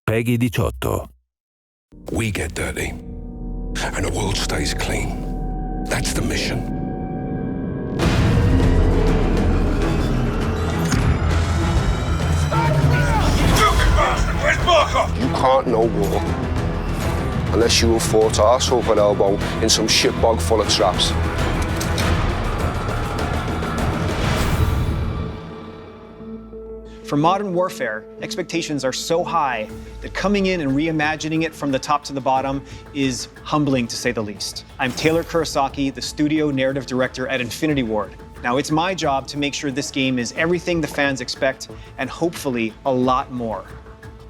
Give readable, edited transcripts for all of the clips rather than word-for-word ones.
Peggy 18. We get dirty, and the world stays clean. That's the mission. You can't know war unless you have fought arse over elbow in some shitbog full of traps. For modern warfare, expectations are so high that coming in and reimagining it from the top to the bottom is humbling, to say the least. I'm Taylor Kurosaki, the studio narrative director at Infinity Ward. Now, it's my job to make sure this game is everything the fans expect, and hopefully a lot more.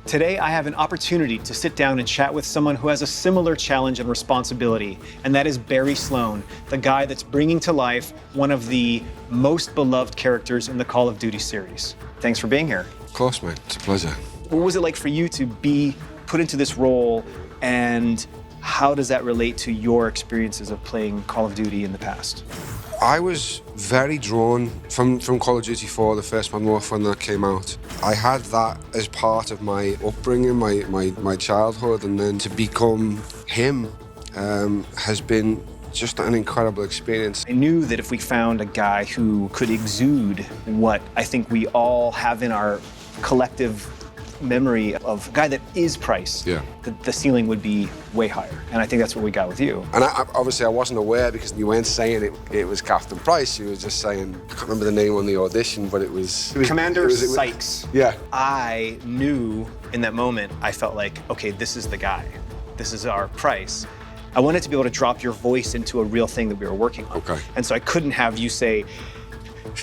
Today, I have an opportunity to sit down and chat with someone who has a similar challenge and responsibility, and that is Berry Sloane, the guy that's bringing to life one of the most beloved characters in the Call of Duty series. Thanks for being here. Of course, mate. It's a pleasure. What was it like for you to be put into this role, and how does that relate to your experiences of playing Call of Duty in the past? I was very drawn from Call of Duty 4, the first Modern Warfare that came out. I had that as part of my upbringing, my childhood, and then to become him has been just an incredible experience. I knew that if we found a guy who could exude what I think we all have in our collective memory of a guy that is Price, Yeah. the ceiling would be way higher. And I think that's what we got with you. And obviously I wasn't aware because you weren't saying it was Captain Price. You were just saying, I can't remember the name on the audition, but it was Commander Sykes. Yeah. I knew in that moment, I felt like, okay, this is the guy. This is our Price. I wanted to be able to drop your voice into a real thing that we were working on. Okay. And so I couldn't have you say,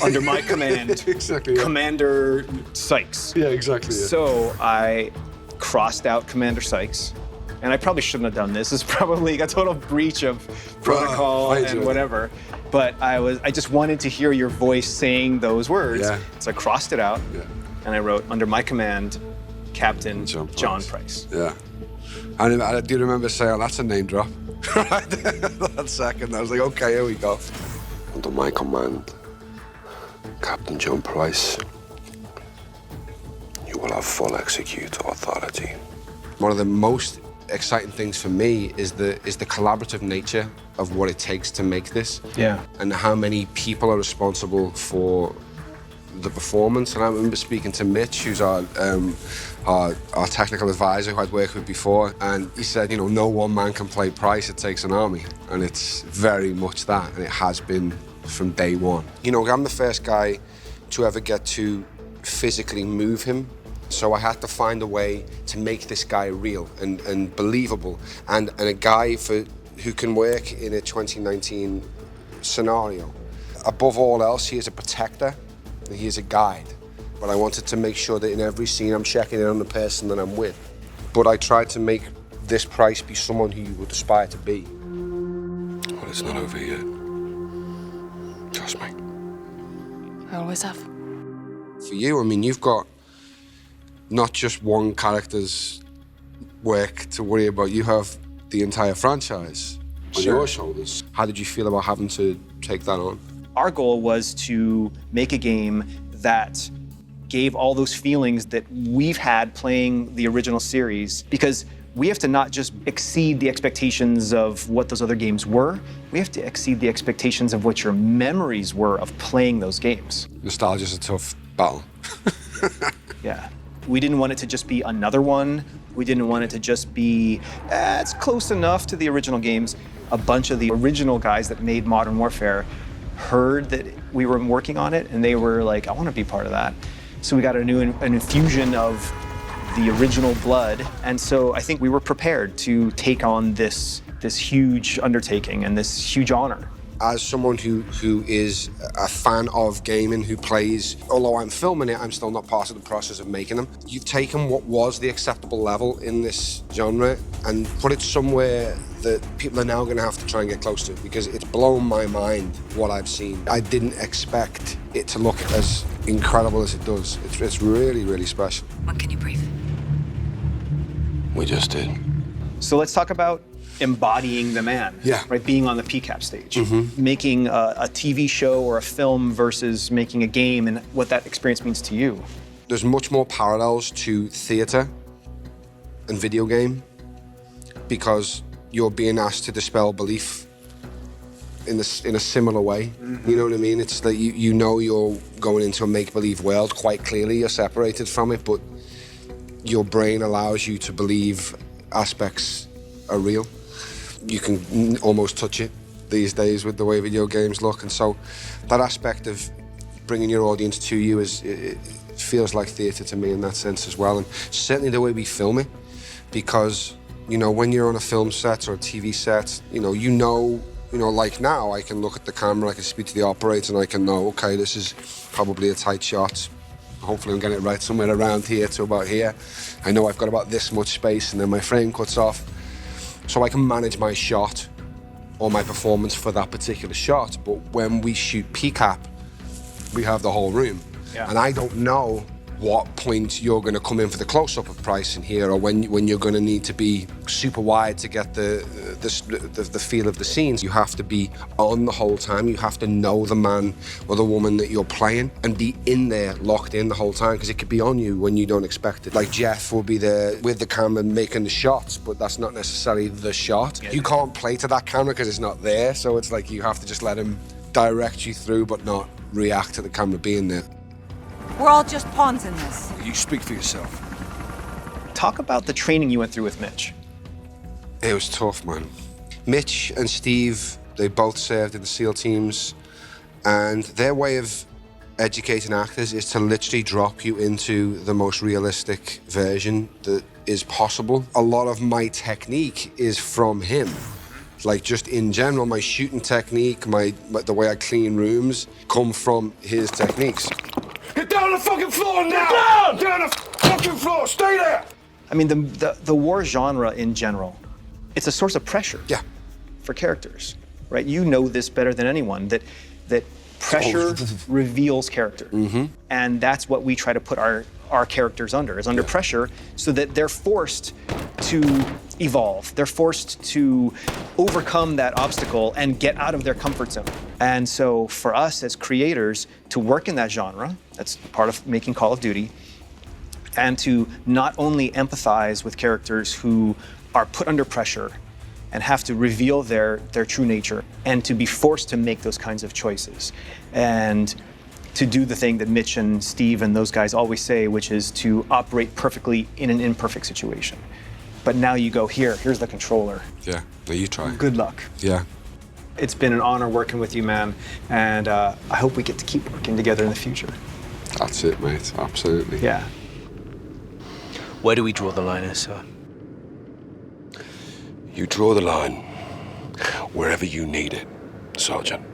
under my command, Exactly, yeah. Commander Sykes. Yeah, exactly. Yeah. So I crossed out Commander Sykes, and I probably shouldn't have done this. It's probably a total breach of protocol and whatever. But I just wanted to hear your voice saying those words. Yeah. So I crossed it out, Yeah. and I wrote, under my command, Captain John Price. Yeah. And I do remember saying, oh, that's a name drop. Right there, that second. I was like, okay, here we go. Under my command, Captain John Price, you will have full executor authority. One of the most exciting things for me is the collaborative nature of what it takes to make this. Yeah. And how many people are responsible for the performance. And I remember speaking to Mitch, who's our technical advisor who I'd worked with before, and he said, you know, no one man can play Price, it takes an army. And it's very much that, and it has been from day one. You know, I'm the first guy to ever get to physically move him, so I had to find a way to make this guy real and believable, and a guy who can work in a 2019 scenario. Above all else, he is a protector, and he is a guide. But I wanted to make sure that in every scene I'm checking in on the person that I'm with. But I tried to make this Price be someone who you would aspire to be. Well, it's not over yet. Trust me. I always have. For you, I mean, you've got not just one character's work to worry about. You have the entire franchise on your shoulders. How did you feel about having to take that on? Our goal was to make a game that gave all those feelings that we've had playing the original series, because we have to not just exceed the expectations of what those other games were, we have to exceed the expectations of what your memories were of playing those games. Nostalgia's a tough battle. Yeah. We didn't want it to just be another one. We didn't want it to just be, it's close enough to the original games. A bunch of the original guys that made Modern Warfare heard that we were working on it, and they were like, I want to be part of that. So we got an infusion of the original blood, and so I think we were prepared to take on this huge undertaking and this huge honor. As someone who is a fan of gaming, who plays, although I'm filming it, I'm still not part of the process of making them. You've taken what was the acceptable level in this genre and put it somewhere that people are now going to have to try and get close to, because it's blown my mind what I've seen. I didn't expect it to look as incredible as it does. It's really, really special. When can you breathe? We just did. So let's talk about embodying the man, Yeah. right? Being on the PCAP stage, Mm-hmm. making a TV show or a film versus making a game, and what that experience means to you. There's much more parallels to theatre and video game, because you're being asked to dispel belief in a similar way. You know what I mean? It's that you know you're going into a make-believe world quite clearly. You're separated from it, but your brain allows you to believe aspects are real. You can almost touch it these days with the way video games look, and so that aspect of bringing your audience to you it feels like theatre to me in that sense as well, and certainly the way we film it, because when you're on a film set or a TV set, like now I can look at the camera, I can speak to the operator, and I can know, okay, this is probably a tight shot. Hopefully I'm getting it right somewhere around here to about here. I know I've got about this much space, and then my frame cuts off. So I can manage my shot or my performance for that particular shot. But when we shoot PCAP, we have the whole room. Yeah. And I don't know what point you're going to come in for the close-up of pricing here, or when you're going to need to be super wide to get the feel of the scenes. You have to be on the whole time. You have to know the man or the woman that you're playing and be in there, locked in the whole time, because it could be on you when you don't expect it. Like Jeff will be there with the camera making the shots, but that's not necessarily the shot. You can't play to that camera because it's not there, so it's like you have to just let him direct you through, but not react to the camera being there. We're all just pawns in this. You speak for yourself. Talk about the training you went through with Mitch. It was tough, man. Mitch and Steve, they both served in the SEAL teams, and their way of educating actors is to literally drop you into the most realistic version that is possible. A lot of my technique is from him. Like, just in general, my shooting technique, the way I clean rooms come from his techniques. Get down on the fucking floor now! Get down! Down the fucking floor! Stay there! I mean, the war genre in general, it's a source of pressure. Yeah. For characters, right? You know this better than anyone, that pressure reveals character. And that's what we try to put our characters under, is under pressure, so that they're forced to evolve. They're forced to overcome that obstacle and get out of their comfort zone. And so for us as creators to work in that genre, that's part of making Call of Duty, and to not only empathize with characters who are put under pressure and have to reveal their true nature, and to be forced to make those kinds of choices, and to do the thing that Mitch and Steve and those guys always say, which is to operate perfectly in an imperfect situation. But now you go, here's the controller. Yeah, now you try. Good luck. Yeah. It's been an honor working with you, man, and I hope we get to keep working together in the future. That's it, mate, absolutely. Yeah. Where do we draw the line, Essere? You draw the line wherever you need it, Sergeant.